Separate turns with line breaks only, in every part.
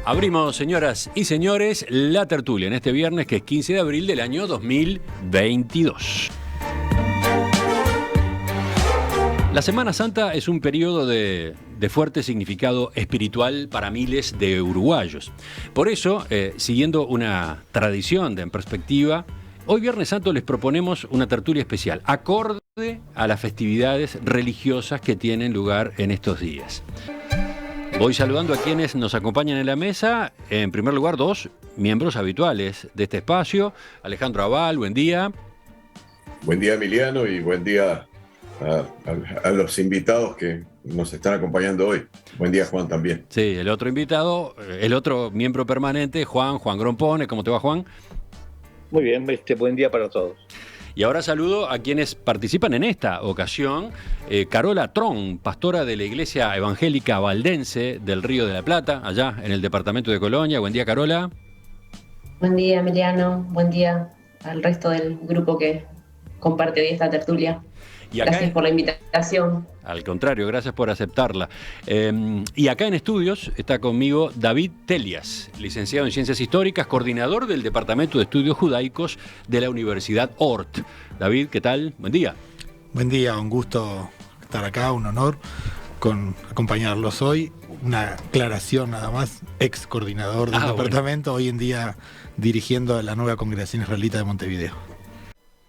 Abrimos, señoras y señores, la tertulia en este viernes, que es 15 de abril del año 2022. La Semana Santa es un periodo de fuerte significado espiritual para miles de uruguayos. Por eso, siguiendo una tradición En Perspectiva, hoy Viernes Santo les proponemos una tertulia especial, acorde a las festividades religiosas que tienen lugar en estos días. Voy saludando a quienes nos acompañan en la mesa. En primer lugar, dos miembros habituales de este espacio. Alejandro Abal, buen día.
Buen día, Emiliano, y buen día a los invitados que nos están acompañando hoy. Buen día, Juan, también.
Sí, el otro invitado, el otro miembro permanente, Juan Grompone. ¿Cómo te va, Juan?
Muy bien, buen día para todos.
Y ahora saludo a quienes participan en esta ocasión. Carola Tron, pastora de la Iglesia Evangélica Valdense del Río de la Plata, allá en el departamento de Colonia. Buen día, Carola.
Buen día, Emiliano. Buen día al resto del grupo que comparte hoy esta tertulia. Gracias por la invitación.
Al contrario, gracias por aceptarla. Y acá en estudios está conmigo David Telias, licenciado en Ciencias Históricas, coordinador del Departamento de Estudios Judaicos de la Universidad Ort. David, ¿qué tal? Buen día.
Buen día, un gusto estar acá, un honor acompañarlos hoy. Una aclaración nada más, ex coordinador del departamento, hoy en día dirigiendo a la nueva Congregación Israelita de Montevideo.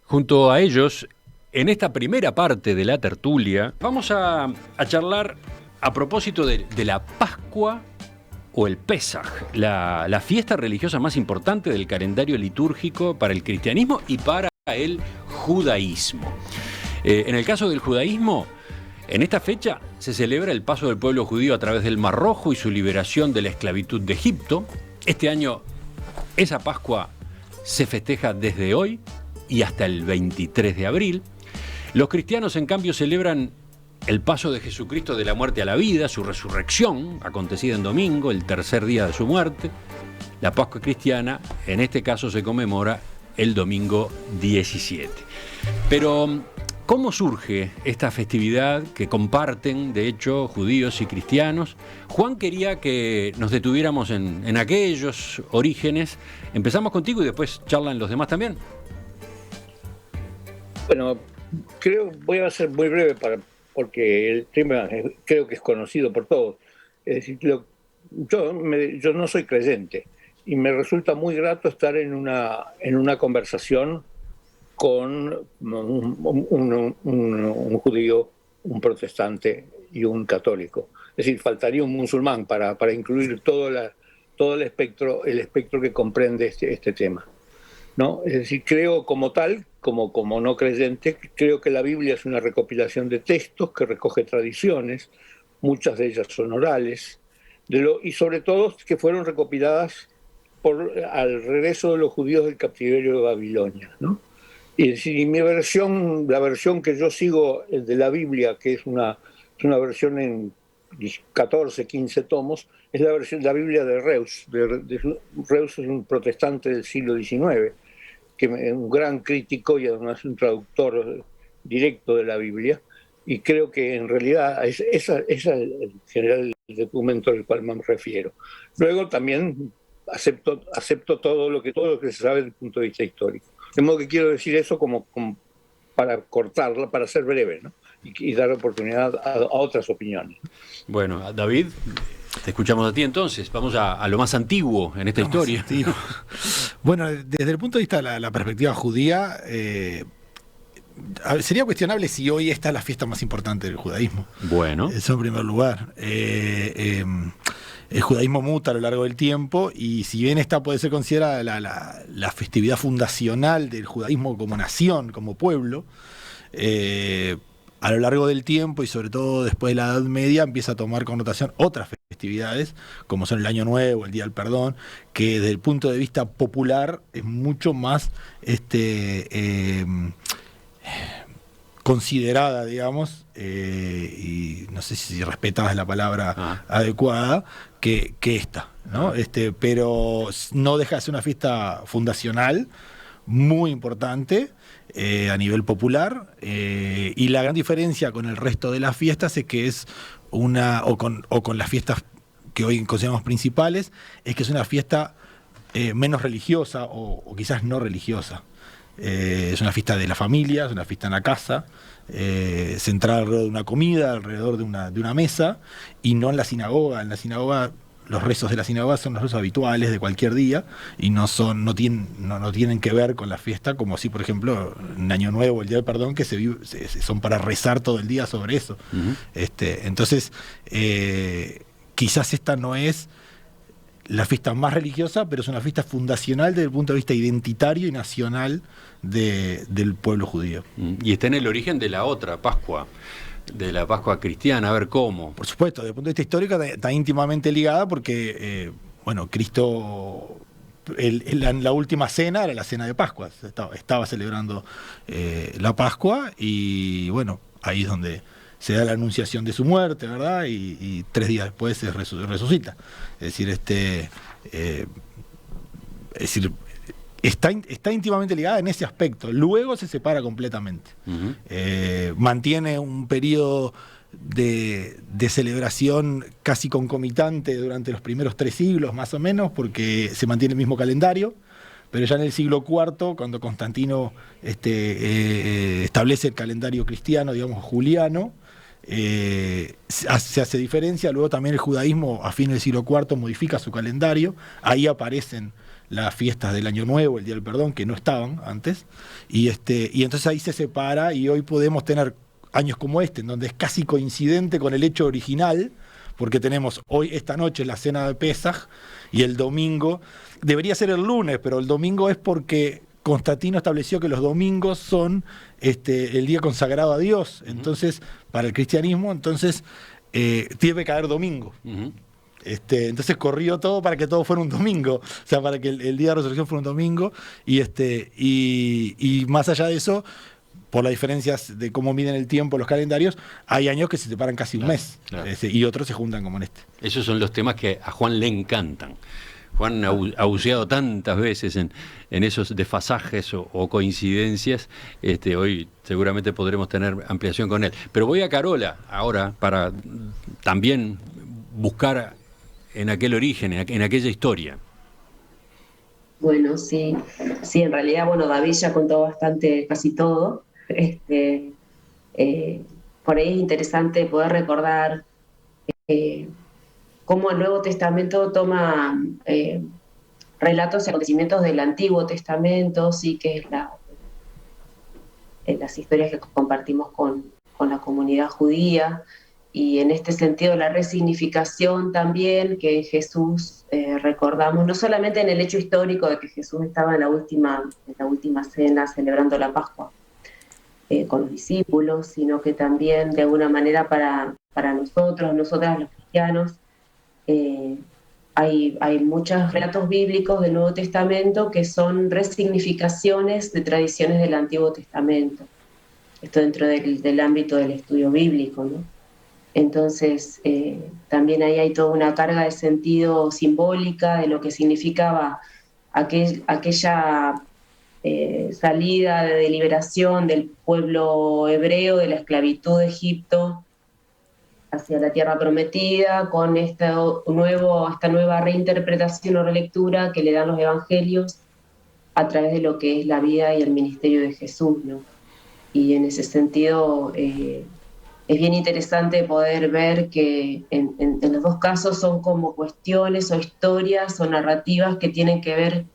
Junto a ellos, en esta primera parte de la tertulia, vamos a charlar a propósito de la Pascua o el Pesaj, la fiesta religiosa más importante del calendario litúrgico para el cristianismo y para el judaísmo. En el caso del judaísmo, en esta fecha se celebra el paso del pueblo judío a través del Mar Rojo y su liberación de la esclavitud de Egipto. Este año, esa Pascua se festeja desde hoy y hasta el 23 de abril. Los cristianos, en cambio, celebran el paso de Jesucristo de la muerte a la vida, su resurrección, acontecida en domingo, el tercer día de su muerte. La Pascua cristiana, en este caso, se conmemora el domingo 17. Pero, ¿cómo surge esta festividad que comparten, de hecho, judíos y cristianos? Juan quería que nos detuviéramos en aquellos orígenes. Empezamos contigo y después charlan los demás también.
Bueno, voy a ser muy breve porque el tema creo que es conocido por todos. Es decir, yo no soy creyente y me resulta muy grato estar en una conversación con un judío, un protestante y un católico. Es decir, faltaría un musulmán para incluir todo el espectro que comprende este tema, ¿no? Es decir, creo como tal, como no creyente, creo que la Biblia es una recopilación de textos que recoge tradiciones, muchas de ellas son orales, y sobre todo que fueron recopiladas al regreso de los judíos del cautiverio de Babilonia, ¿no? Y mi versión, la versión que yo sigo de la Biblia, que es una versión en 14, 15 tomos, es la Biblia de Reus. Reus es un protestante del siglo XIX, que es un gran crítico y además un traductor directo de la Biblia, y creo que en realidad esa es el general documento al cual me refiero. Luego también acepto todo lo que se sabe desde el punto de vista histórico. De modo que quiero decir eso como para cortarla, para ser breve, ¿no? Y dar oportunidad a otras opiniones.
Bueno, David, te escuchamos a ti entonces. Vamos a lo más antiguo en esta historia.
Bueno, desde el punto de vista de la perspectiva judía, sería cuestionable si hoy esta es la fiesta más importante del judaísmo.
Bueno.
Eso en primer lugar. El judaísmo muta a lo largo del tiempo y si bien esta puede ser considerada la festividad fundacional del judaísmo como nación, como pueblo, a lo largo del tiempo y sobre todo después de la Edad Media empieza a tomar connotación otras festividades, como son el Año Nuevo, el Día del Perdón, que desde el punto de vista popular es mucho más considerada, digamos, y no sé si respetada es la palabra adecuada, que esta, ¿no? Pero no deja de ser una fiesta fundacional muy importante a nivel popular, y la gran diferencia con el resto de las fiestas es que es con las fiestas que hoy consideramos principales, es que es una fiesta menos religiosa o quizás no religiosa. Es una fiesta de la familia, es una fiesta en la casa, centrada alrededor de una comida, alrededor de una mesa, y no en la sinagoga. En la sinagoga, los rezos de la sinagoga son los rezos habituales de cualquier día y no tienen que ver con la fiesta, como si, por ejemplo, en Año Nuevo, el Día del Perdón, que son para rezar todo el día sobre eso. Uh-huh. Entonces, quizás esta no es la fiesta más religiosa, pero es una fiesta fundacional desde el punto de vista identitario y nacional del pueblo judío.
Y está en el origen de la otra Pascua, de la Pascua cristiana, a ver cómo.
Por supuesto, desde el punto de vista histórico está íntimamente ligada porque, Cristo, la última cena era la cena de Pascua, estaba celebrando la Pascua y, ahí es donde se da la anunciación de su muerte, ¿verdad? Y 3 días después se resucita. Es decir, está íntimamente ligada en ese aspecto. Luego se separa completamente. Uh-huh. Mantiene un periodo de celebración casi concomitante durante los primeros 3 siglos, más o menos, porque se mantiene el mismo calendario. Pero ya en el siglo IV, cuando Constantino establece el calendario cristiano, digamos, juliano, se hace diferencia. Luego también el judaísmo a fines del siglo IV modifica su calendario. Ahí aparecen las fiestas del Año Nuevo, el Día del Perdón, que no estaban antes, y entonces ahí se separa, y hoy podemos tener años como en donde es casi coincidente con el hecho original, porque tenemos hoy, esta noche, la cena de Pesaj, y el domingo, debería ser el lunes, pero el domingo es porque Constantino estableció que los domingos son el día consagrado a Dios. Entonces, para el cristianismo, tiene que caer domingo. Uh-huh. Entonces corrió todo para que todo fuera un domingo, o sea, para que el día de resurrección fuera un domingo, y más allá de eso, por las diferencias de cómo miden el tiempo los calendarios, hay años que se separan casi un mes, claro. Y otros se juntan como en este.
Esos son los temas que a Juan le encantan. Juan ha buceado tantas veces en esos desfasajes o coincidencias. Hoy seguramente podremos tener ampliación con él. Pero voy a Carola ahora para también buscar en aquel origen, en aquella historia.
Bueno, sí, en realidad, David ya contó bastante, casi todo. Por ahí es interesante poder recordar cómo el Nuevo Testamento toma relatos y acontecimientos del Antiguo Testamento, sí, que es las historias que compartimos con la comunidad judía, y en este sentido la resignificación también que Jesús recordamos, no solamente en el hecho histórico de que Jesús estaba en la última cena celebrando la Pascua con los discípulos, sino que también de alguna manera para nosotras los cristianos, hay muchos relatos bíblicos del Nuevo Testamento que son resignificaciones de tradiciones del Antiguo Testamento. Esto dentro del ámbito del estudio bíblico, ¿no? Entonces, también ahí hay toda una carga de sentido simbólica de lo que significaba aquella salida de liberación del pueblo hebreo de la esclavitud de Egipto hacia la tierra prometida, con esta nueva reinterpretación o relectura que le dan los evangelios a través de lo que es la vida y el ministerio de Jesús, ¿no? Y en ese sentido es bien interesante poder ver que en los dos casos son como cuestiones o historias o narrativas que tienen que ver,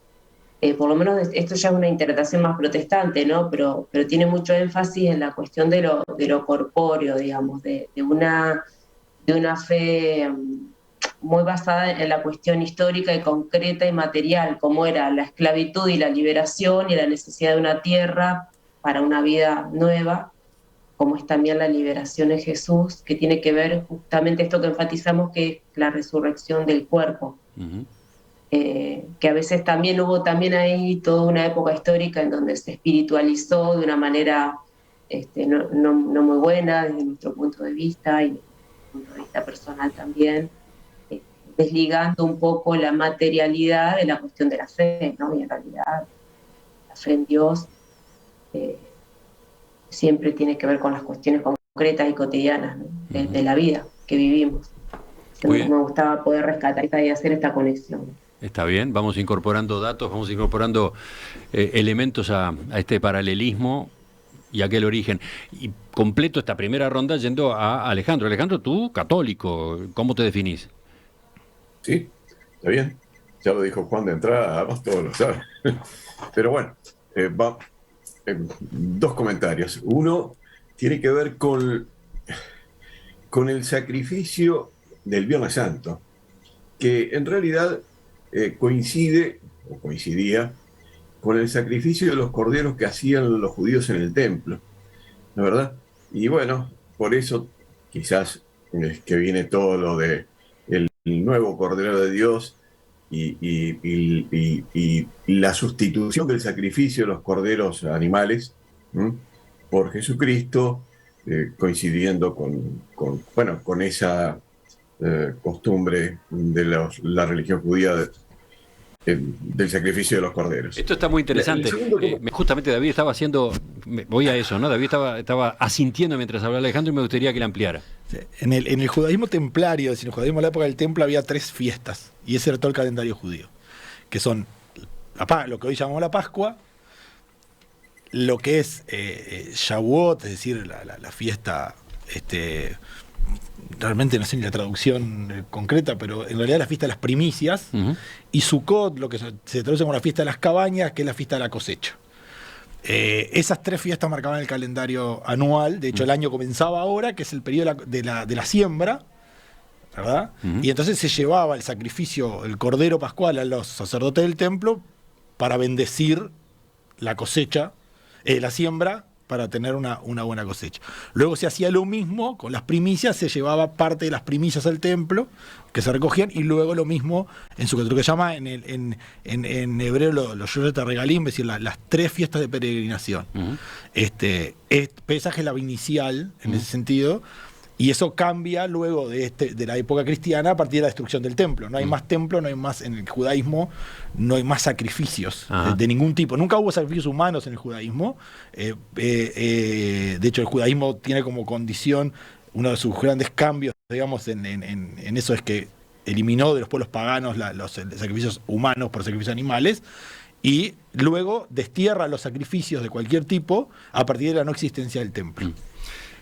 por lo menos esto ya es una interpretación más protestante, ¿no? Pero tiene mucho énfasis en la cuestión de lo corpóreo, digamos, de una fe muy basada en la cuestión histórica y concreta y material, como era la esclavitud y la liberación y la necesidad de una tierra para una vida nueva, como es también la liberación en Jesús, que tiene que ver justamente esto que enfatizamos, que es la resurrección del cuerpo. Uh-huh. Que a veces también hubo ahí toda una época histórica en donde se espiritualizó de una manera no muy buena desde nuestro punto de vista y desde el punto de vista personal también, desligando un poco la materialidad de la cuestión de la fe, ¿no? Y en realidad la fe en Dios siempre tiene que ver con las cuestiones concretas y cotidianas, ¿no? de la vida que vivimos.
Muy
me gustaba poder rescatar y hacer esta conexión.
Está bien, vamos incorporando datos, vamos incorporando elementos a este paralelismo y aquel origen. Y completo esta primera ronda yendo a Alejandro. Alejandro, tú, católico, ¿cómo te definís?
Sí, está bien. Ya lo dijo Juan de entrada, además todos lo saben. Pero bueno, dos comentarios. Uno tiene que ver con el sacrificio del Viernes Santo, que en realidad coincide, o coincidía, con el sacrificio de los corderos que hacían los judíos en el templo, ¿no es verdad? Y bueno, por eso quizás es que viene todo lo de el nuevo Cordero de Dios y la sustitución del sacrificio de los corderos animales, ¿m? Por Jesucristo, coincidiendo con esa costumbre de la religión judía del sacrificio de los corderos.
Esto está muy interesante. Justamente David estaba voy a eso, ¿no? David estaba asintiendo mientras hablaba Alejandro y me gustaría que la ampliara.
En el judaísmo templario, es decir, en el judaísmo de la época del templo había 3 fiestas, y ese era todo el calendario judío, que son lo que hoy llamamos la Pascua, lo que es Shavuot, es decir, la fiesta, realmente no sé ni la traducción concreta, pero en realidad la fiesta de las primicias, y Sukkot, lo que se traduce como la fiesta de las cabañas, que es la fiesta de la cosecha. Esas 3 fiestas marcaban el calendario anual. De hecho, el año comenzaba ahora, que es el periodo de la siembra, ¿verdad? Y entonces se llevaba el sacrificio, el cordero pascual, a los sacerdotes del templo para bendecir la cosecha, la siembra, para tener una buena cosecha. Luego se hacía lo mismo con las primicias, se llevaba parte de las primicias al templo, que se recogían, y luego lo mismo en Sukkot, lo que se llama en hebreo los Yoret Regalim, es decir, las 3 fiestas de peregrinación. Pesaj es la inicial, en ese sentido, y eso cambia luego de la época cristiana a partir de la destrucción del templo. No hay más templo, no hay más, en el judaísmo no hay más sacrificios de ningún tipo. Nunca hubo sacrificios humanos en el judaísmo. De hecho, el judaísmo tiene como condición, uno de sus grandes cambios, digamos, en eso es que eliminó de los pueblos paganos los sacrificios humanos por sacrificios animales, y luego destierra los sacrificios de cualquier tipo a partir de la no existencia del templo.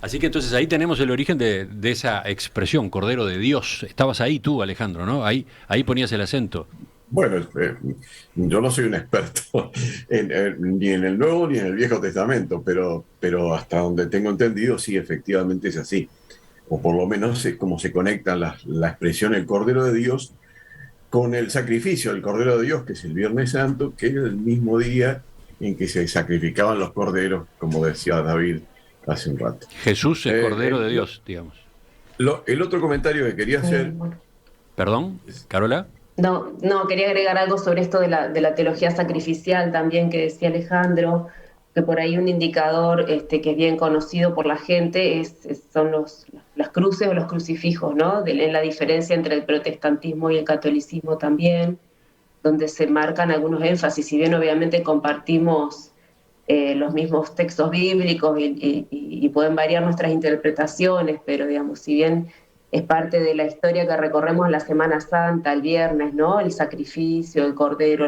Así que entonces ahí tenemos el origen de esa expresión, Cordero de Dios. Estabas ahí tú, Alejandro, ¿no? Ahí ponías el acento.
Bueno, yo no soy un experto ni en el Nuevo ni en el Viejo Testamento, pero hasta donde tengo entendido, sí, efectivamente es así. O por lo menos es como se conecta la expresión el Cordero de Dios con el sacrificio del Cordero de Dios, que es el Viernes Santo, que es el mismo día en que se sacrificaban los corderos, como decía David hace un rato.
Jesús es Cordero de Dios, digamos.
El otro comentario que quería hacer...
¿Perdón, Carola?
No, quería agregar algo sobre esto de la teología sacrificial también que decía Alejandro, que por ahí un indicador que es bien conocido por la gente son las cruces o los crucifijos, ¿no? En la diferencia entre el protestantismo y el catolicismo también, donde se marcan algunos énfasis, si bien obviamente compartimos los mismos textos bíblicos y pueden variar nuestras interpretaciones, pero digamos, si bien es parte de la historia que recorremos en la Semana Santa, el viernes, ¿no? El sacrificio, el cordero,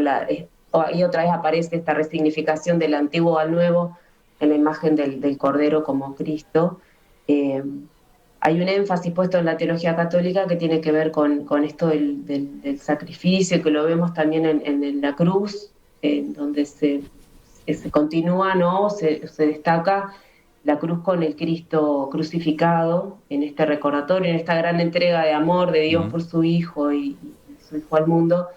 y otra vez aparece esta resignificación del antiguo al nuevo en la imagen del cordero como Cristo. Hay un énfasis puesto en la teología católica que tiene que ver con esto del sacrificio, que lo vemos también en la cruz, donde se continúa, ¿no? Se destaca la cruz con el Cristo crucificado en este recordatorio, en esta gran entrega de amor de Dios por su Hijo y su Hijo al mundo,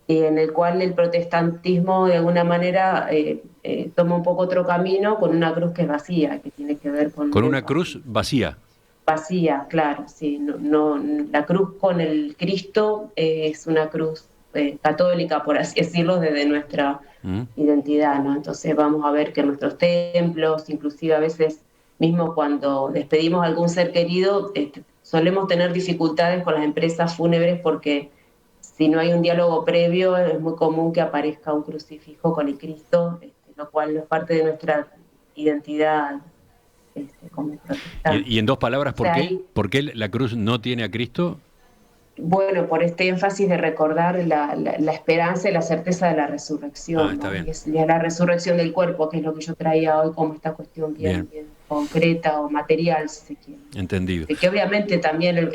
en el cual el protestantismo de alguna manera toma un poco otro camino con una cruz que es vacía, que tiene que ver con...
Con una cruz vacía.
Vacía, claro, sí. La cruz con el Cristo es una cruz católica, por así decirlo, desde nuestra identidad, ¿no? Entonces vamos a ver que en nuestros templos, inclusive a veces mismo cuando despedimos a algún ser querido, solemos tener dificultades con las empresas fúnebres porque si no hay un diálogo previo es muy común que aparezca un crucifijo con el Cristo, lo cual no es parte de nuestra identidad como protestante.
Y en 2 palabras, ¿por qué la cruz no tiene a Cristo?
bueno, por este énfasis de recordar la esperanza y la certeza de la resurrección,
está
¿no?
bien.
Y es la resurrección del cuerpo, que es lo que yo traía hoy como esta cuestión
Bien.
bien concreta o material, si se quiere.
Entendido.
Que obviamente también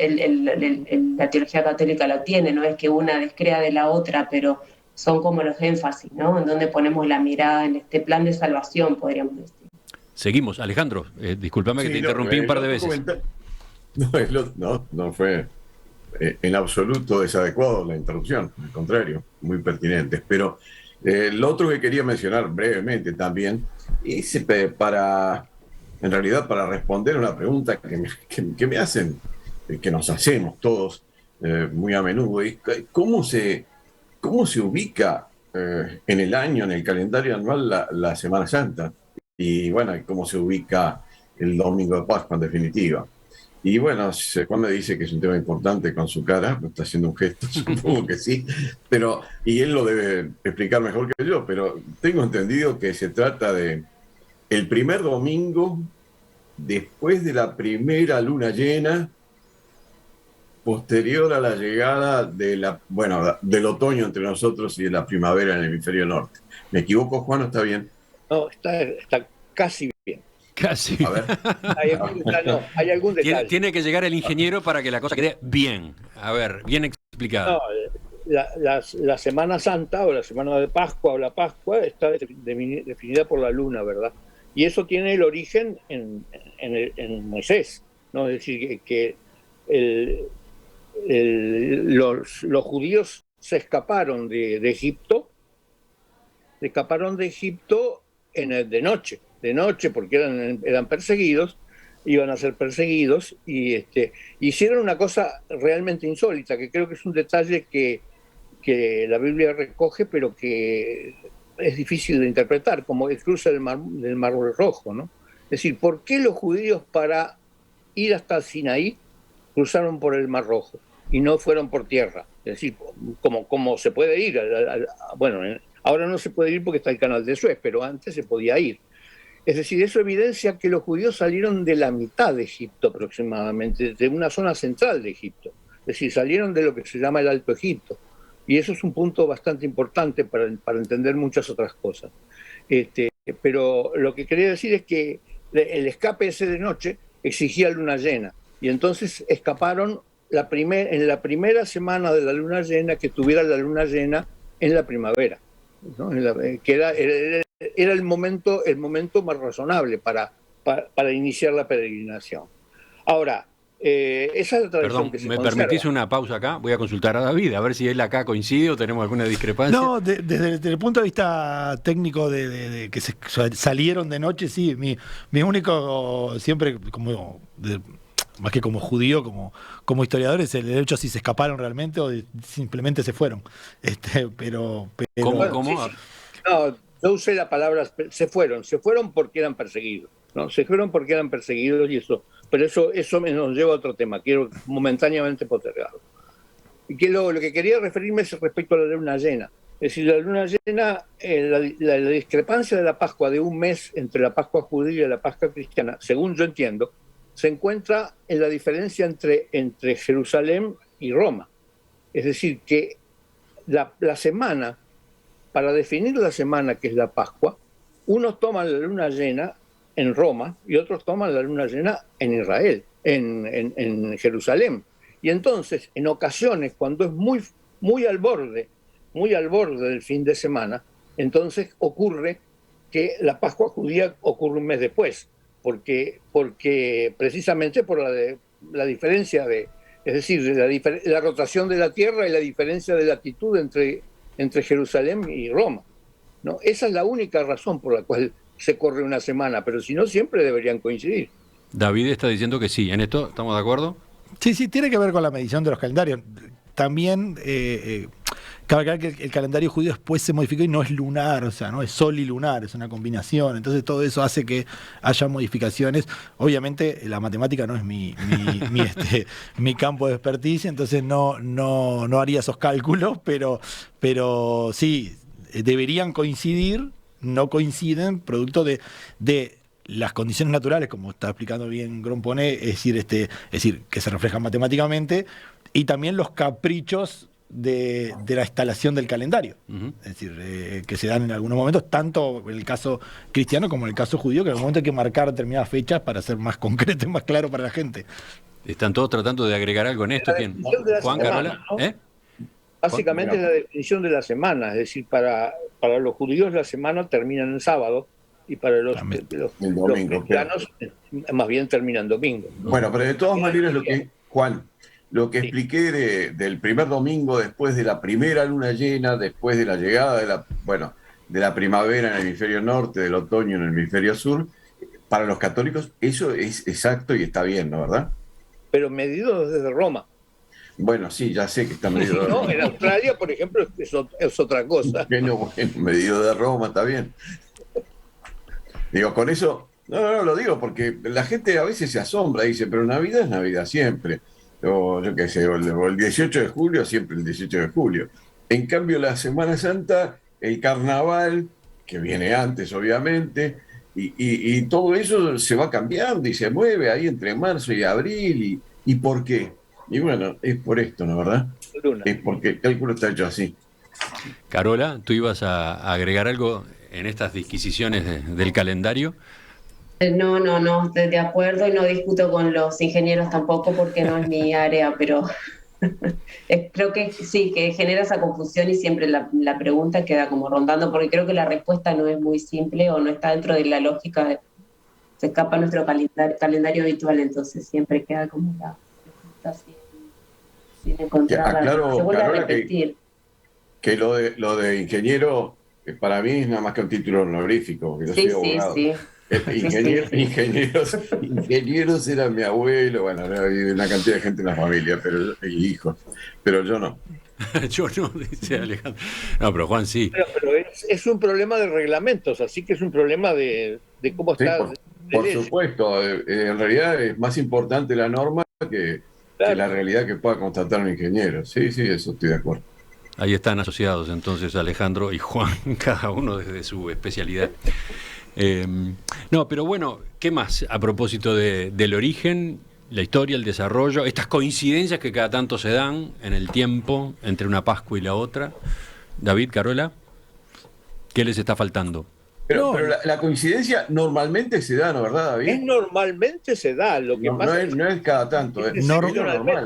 la teología católica lo tiene, no es que una descrea de la otra, pero son como los énfasis, ¿no? En donde ponemos la mirada en este plan de salvación, podríamos decir.
Seguimos. Alejandro, discúlpame que
Sí,
te
no,
interrumpí un par de
el otro
veces.
no fue en absoluto desadecuado la interrupción, al contrario, muy pertinente. Pero lo otro que quería mencionar brevemente también es en realidad para responder a una pregunta que me hacen, que nos hacemos todos muy a menudo, y cómo se ubica en el año, en el calendario anual, la Semana Santa, y bueno, cómo se ubica el domingo de Pascua en definitiva. Y bueno, Juan me dice que es un tema importante con su cara, me está haciendo un gesto, supongo que sí, y él lo debe explicar mejor que yo, pero tengo entendido que se trata de el primer domingo después de la primera luna llena, posterior a la llegada del otoño entre nosotros y de la primavera en el hemisferio norte. ¿Me equivoco, Juan, o está bien?
No, está casi bien.
Casi.
A ver.
Hay algún detalle.
Tiene que llegar el ingeniero para que la cosa quede bien. A ver, bien explicada.
No, la Semana Santa o la Semana de Pascua o la Pascua está definida por la luna, ¿verdad? Y eso tiene el origen en Moisés, ¿no? Es decir, que los judíos se escaparon de Egipto, de noche porque eran perseguidos, iban a ser perseguidos, y hicieron una cosa realmente insólita, que creo que es un detalle que la Biblia recoge, pero que es difícil de interpretar, como el cruce del Mar Rojo, ¿no? Es decir, ¿por qué los judíos para ir hasta Sinaí cruzaron por el Mar Rojo y no fueron por tierra? Es decir, como se puede ir, bueno, ahora no se puede ir porque está el canal de Suez, pero antes se podía ir. Es decir, eso evidencia que los judíos salieron de la mitad de Egipto aproximadamente, de una zona central de Egipto. Es decir, salieron de lo que se llama el Alto Egipto. Y eso es un punto bastante importante para entender muchas otras cosas. Pero lo que quería decir es que el escape ese de noche exigía luna llena. Y entonces escaparon en la primera semana de la luna llena, que tuviera la luna llena en la primavera, ¿no? Que era el momento más razonable para iniciar la peregrinación. Ahora, esa es la tradición.
Perdón,
que se
¿me
conserva.
permitís una pausa acá? Voy a consultar a David, a ver si él acá coincide o tenemos alguna discrepancia.
No, desde el punto de vista técnico de que salieron de noche, sí. Mi único, siempre más que como judío, como historiador, es el hecho si se escaparon realmente o simplemente se fueron. Pero
¿Cómo?
Sí. No, yo usé la palabra se fueron porque eran perseguidos, ¿no? Se fueron porque eran perseguidos, y pero eso nos lleva a otro tema, quiero momentáneamente postergarlo. Y que lo que quería referirme es respecto a la luna llena. Es decir, la luna llena, la discrepancia de la Pascua de un mes entre la Pascua judía y la Pascua cristiana, según yo entiendo, se encuentra en la diferencia entre Jerusalén y Roma. Es decir, que la semana, para definir la semana que es la Pascua, unos toman la luna llena en Roma y otros toman la luna llena en Israel, en Jerusalén. Y entonces, en ocasiones, cuando es muy al borde del fin de semana, entonces ocurre que la Pascua judía ocurre un mes después, porque precisamente por la diferencia es decir, la rotación de la Tierra y la diferencia de latitud entre Jerusalén y Roma, ¿no? Esa es la única razón por la cual se corre una semana, pero si no, siempre deberían coincidir.
David está diciendo que sí. ¿En esto estamos de acuerdo?
Sí, tiene que ver con la medición de los calendarios. También cabe aclarar que el calendario judío después se modificó y no es lunar, o sea, no es sol y lunar, es una combinación. Entonces todo eso hace que haya modificaciones. Obviamente la matemática no es mi campo de experticia, entonces no haría esos cálculos, pero sí, deberían coincidir, no coinciden, producto de las condiciones naturales, como está explicando bien Gromponé, es decir, que se reflejan matemáticamente, y también los caprichos de la instalación del calendario. Es decir, que se dan en algunos momentos, tanto en el caso cristiano como en el caso judío, que en algún momento hay que marcar determinadas fechas para ser más concreto y más claro para la gente.
¿Están todos tratando de agregar algo en esto? ¿Quién? Juan, Carola.
¿No? Básicamente es la definición de la semana, es decir, para los judíos la semana termina en el sábado y para los cristianos más bien termina en domingo.
Bueno, pero de todas maneras Juan, lo que expliqué del primer domingo después de la primera luna llena, después de la llegada de la primavera en el hemisferio norte, del otoño en el hemisferio sur, para los católicos eso es exacto y está bien, ¿no? ¿Verdad?
Pero medido desde Roma.
Bueno, sí, ya sé que está medido de Roma.
No, en Australia, por ejemplo, es otra cosa.
Bueno, medido de Roma, está bien. Digo, con eso, no, lo digo porque la gente a veces se asombra y dice, pero Navidad es Navidad siempre. O yo qué sé, o el 18 de julio, siempre el 18 de julio. En cambio, la Semana Santa, el carnaval, que viene antes, obviamente, y todo eso se va cambiando y se mueve ahí entre marzo y abril. ¿Y por qué? Y bueno, es por esto, ¿no? ¿Verdad? Es porque el cálculo está hecho así.
Carola, ¿tú ibas a agregar algo en estas disquisiciones del calendario?
No, estoy de acuerdo y no discuto con los ingenieros tampoco porque no es mi área, pero creo que sí, que genera esa confusión y siempre la pregunta queda como rondando porque creo que la respuesta no es muy simple o no está dentro de la lógica, se escapa nuestro calendario habitual, entonces siempre queda como la respuesta sin encontrar. Se vuelve a repetir.
Que lo de ingeniero para mí es nada más que un título honorífico, porque yo soy abogado.
Sí.
Ingenieros era mi abuelo, bueno, había una cantidad de gente en la familia, y hijos, pero yo no.
Yo no, dice Alejandro. No, pero Juan sí.
Pero es un problema de reglamentos, así que es un problema de cómo está.
Por supuesto, en realidad es más importante la norma que la realidad que pueda constatar un ingeniero. Sí, eso estoy de acuerdo.
Ahí están asociados entonces Alejandro y Juan, cada uno desde su especialidad. No, pero bueno, ¿qué más a propósito del origen, la historia, el desarrollo, estas coincidencias que cada tanto se dan en el tiempo entre una Pascua y la otra? David, Carola, ¿qué les está faltando?
Pero la coincidencia normalmente se da, ¿no, verdad, David?
Normalmente se da, lo que pasa
no es cada tanto.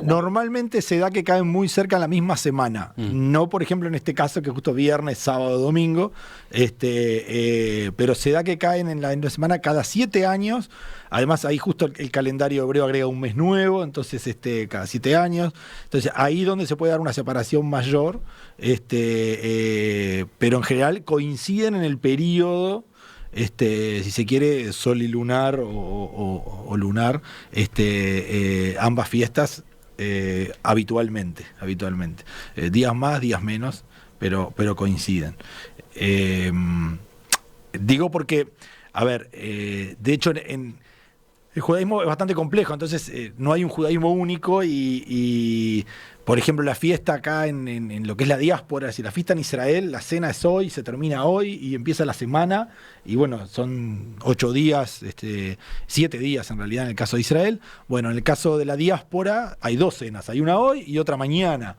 Normalmente se da que caen muy cerca en la misma semana. No, por ejemplo, en este caso, que justo viernes, sábado, domingo, pero se da que caen en la semana cada 7 años. Además, ahí justo el calendario hebreo agrega un mes nuevo, entonces cada 7 años. Entonces, ahí donde se puede dar una separación mayor, pero en general coinciden en el periodo, si se quiere, sol y lunar o lunar, ambas fiestas habitualmente. Días más, días menos, pero coinciden. Digo porque, a ver, de hecho, el judaísmo es bastante complejo, entonces no hay un judaísmo único y por ejemplo, la fiesta acá en lo que es la diáspora, si la fiesta en Israel, la cena es hoy, se termina hoy y empieza la semana, y bueno, son 8 días, 7 días en realidad en el caso de Israel. Bueno, en el caso de la diáspora hay 2 cenas, hay una hoy y otra mañana,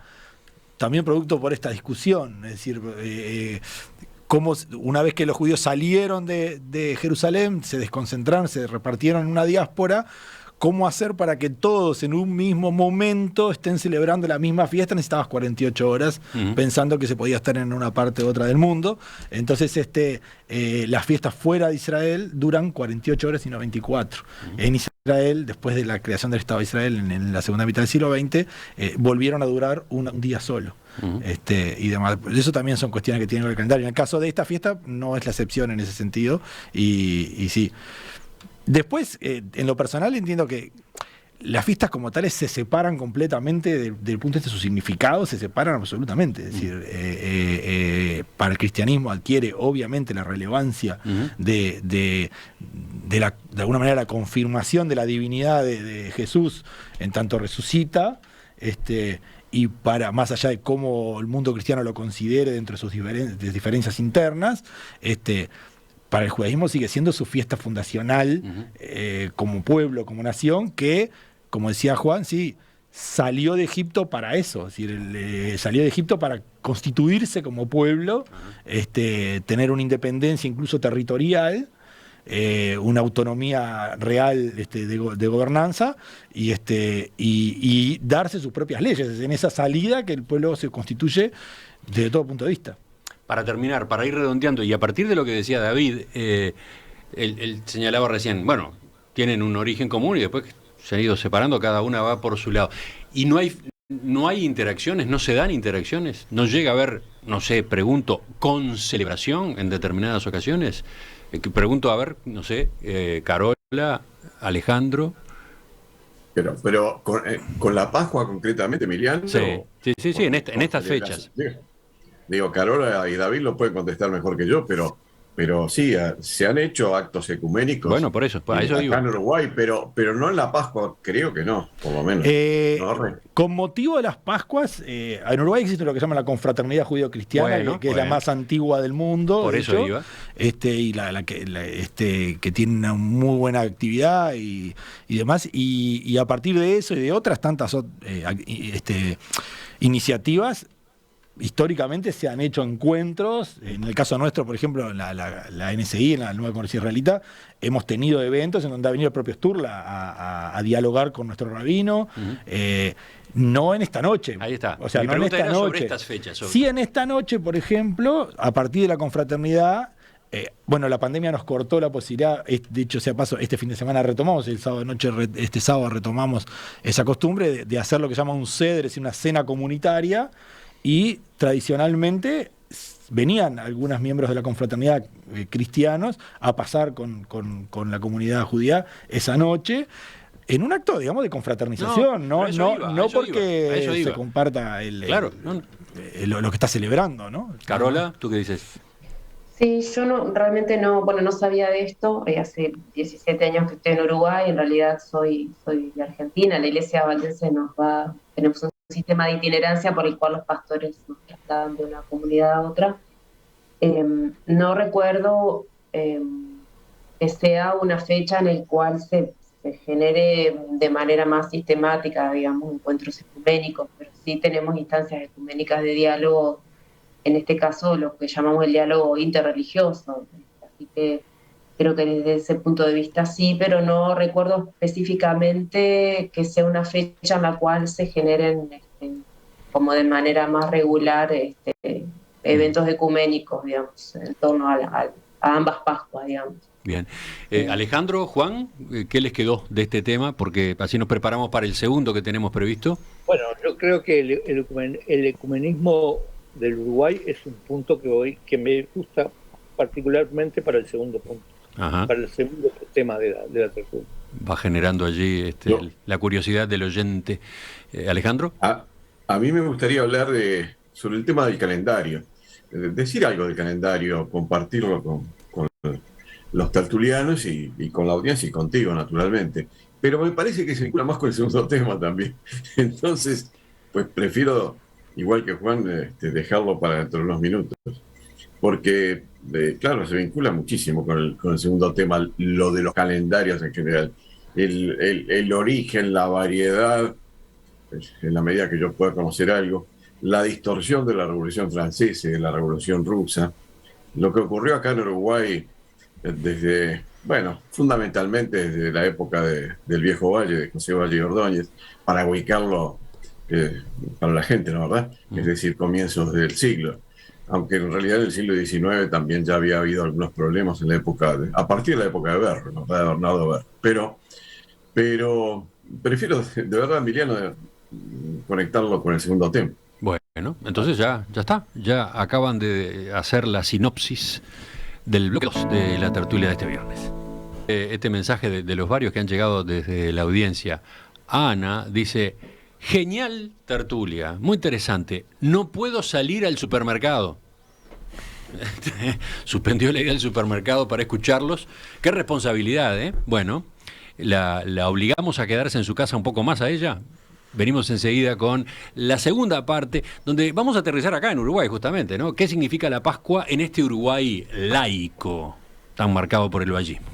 también producto por esta discusión, es decir, cómo una vez que los judíos salieron de Jerusalén, se desconcentraron, se repartieron en una diáspora, cómo hacer para que todos en un mismo momento estén celebrando la misma fiesta. Necesitabas 48 horas pensando que se podía estar en una parte u otra del mundo. Entonces las fiestas fuera de Israel duran 48 horas y no 24. En Israel, después de la creación del Estado de Israel en la segunda mitad del siglo XX, volvieron a durar un día solo. Y demás. Eso también son cuestiones que tienen con el calendario. En el caso de esta fiesta no es la excepción en ese sentido, y sí. Después, en lo personal, entiendo que las fiestas como tales se separan completamente del punto de vista de su significado, se separan absolutamente. Es decir, para el cristianismo adquiere obviamente la relevancia de alguna manera la confirmación de la divinidad de Jesús en tanto resucita, y para más allá de cómo el mundo cristiano lo considere dentro de sus diferencias internas, para el judaísmo sigue siendo su fiesta fundacional como pueblo, como nación, que, como decía Juan, sí, salió de Egipto para eso, es decir, salió de Egipto para constituirse como pueblo, tener una independencia incluso territorial, una autonomía real de gobernanza y darse sus propias leyes. Es en esa salida que el pueblo se constituye desde todo punto de vista.
Para terminar, para ir redondeando, y a partir de lo que decía David, él señalaba recién, bueno, tienen un origen común y después se han ido separando, cada una va por su lado. Y no hay interacciones, no se dan interacciones, no llega a haber, no sé, pregunto, concelebración en determinadas ocasiones. Pregunto, a ver, no sé, Carola, Alejandro.
Pero con la Pascua concretamente, Emiliano.
Sí, en estas fechas.
Digo, Carola y David lo pueden contestar mejor que yo, pero sí, se han hecho actos ecuménicos.
Bueno, por eso, a eso digo.
Acá en Uruguay, pero no en la Pascua, creo que no, por lo menos.
Con motivo de las Pascuas, en Uruguay existe lo que se llama la confraternidad judío-cristiana, que es la más antigua del mundo.
Por eso iba.
Y que tiene una muy buena actividad y demás. Y a partir de eso y de otras tantas iniciativas, históricamente se han hecho encuentros. En el caso nuestro, por ejemplo, la NSI, en la Nueva Comunidad Israelita, hemos tenido eventos en donde ha venido el propio Sturla a dialogar con nuestro rabino. No en esta noche.
Ahí está.
O sea,
Mi
no en
pregunta
esta
era
noche.
sobre estas fechas.
Sí, en esta noche, por ejemplo, a partir de la confraternidad, la pandemia nos cortó la posibilidad. De hecho, este fin de semana retomamos, el sábado de noche, este sábado retomamos esa costumbre de hacer lo que se llama un seder, es decir, una cena comunitaria. Y tradicionalmente venían algunos miembros de la confraternidad cristianos a pasar con la comunidad judía esa noche en un acto, digamos, de confraternización, no porque se comparta lo que está celebrando, ¿no?
Carola, ¿tú qué dices?
Sí, yo realmente no sabía de esto. Hace 17 años que estoy en Uruguay, en realidad soy de Argentina. La Iglesia Valdense tenemos un sistema de itinerancia por el cual los pastores nos trasladan de una comunidad a otra. No recuerdo que sea una fecha en la cual se genere de manera más sistemática, digamos, encuentros ecuménicos, pero sí tenemos instancias ecuménicas de diálogo, en este caso lo que llamamos el diálogo interreligioso. Así que creo que desde ese punto de vista sí, pero no recuerdo específicamente que sea una fecha en la cual se generen como de manera más regular eventos ecuménicos, digamos, en torno a ambas Pascuas, digamos.
Bien. Alejandro, Juan, ¿qué les quedó de este tema? Porque así nos preparamos para el segundo que tenemos previsto.
Bueno, yo creo que el ecumenismo del Uruguay es un punto que me gusta particularmente para el segundo punto.
Ajá.
Para el segundo tema de la tertulia.
Va generando allí la curiosidad del oyente. Alejandro.
A mí me gustaría hablar sobre el tema del calendario. Decir algo del calendario, compartirlo con los tertulianos y con la audiencia y contigo, naturalmente. Pero me parece que se vincula más con el segundo tema también. Entonces, pues prefiero, igual que Juan, dejarlo para dentro de unos minutos. Porque, claro, se vincula muchísimo con el segundo tema, lo de los calendarios en general. El origen, la variedad, en la medida que yo pueda conocer algo, la distorsión de la Revolución Francesa y de la Revolución Rusa, lo que ocurrió acá en Uruguay fundamentalmente desde la época del Viejo Valle, de José Valle y Ordóñez, para ubicarlo para la gente, ¿no, verdad? Es decir, comienzos del siglo. Aunque en realidad en el siglo XIX también ya había habido algunos problemas en la época, a partir de la época de Berro, ¿no? De Bernardo Berro. Pero prefiero, de verdad, Emiliano, conectarlo con el segundo tema.
Bueno, entonces ya está. Ya acaban de hacer la sinopsis del bloque 2 de la tertulia de este viernes. Este mensaje de los varios que han llegado desde la audiencia. Ana dice: genial tertulia, muy interesante. No puedo salir al supermercado. Suspendió la idea del supermercado para escucharlos. Qué responsabilidad, ¿eh? Bueno, la obligamos a quedarse en su casa un poco más a ella. Venimos enseguida con la segunda parte, donde vamos a aterrizar acá en Uruguay justamente, ¿no? ¿Qué significa la Pascua en este Uruguay laico, tan marcado por el vallismo?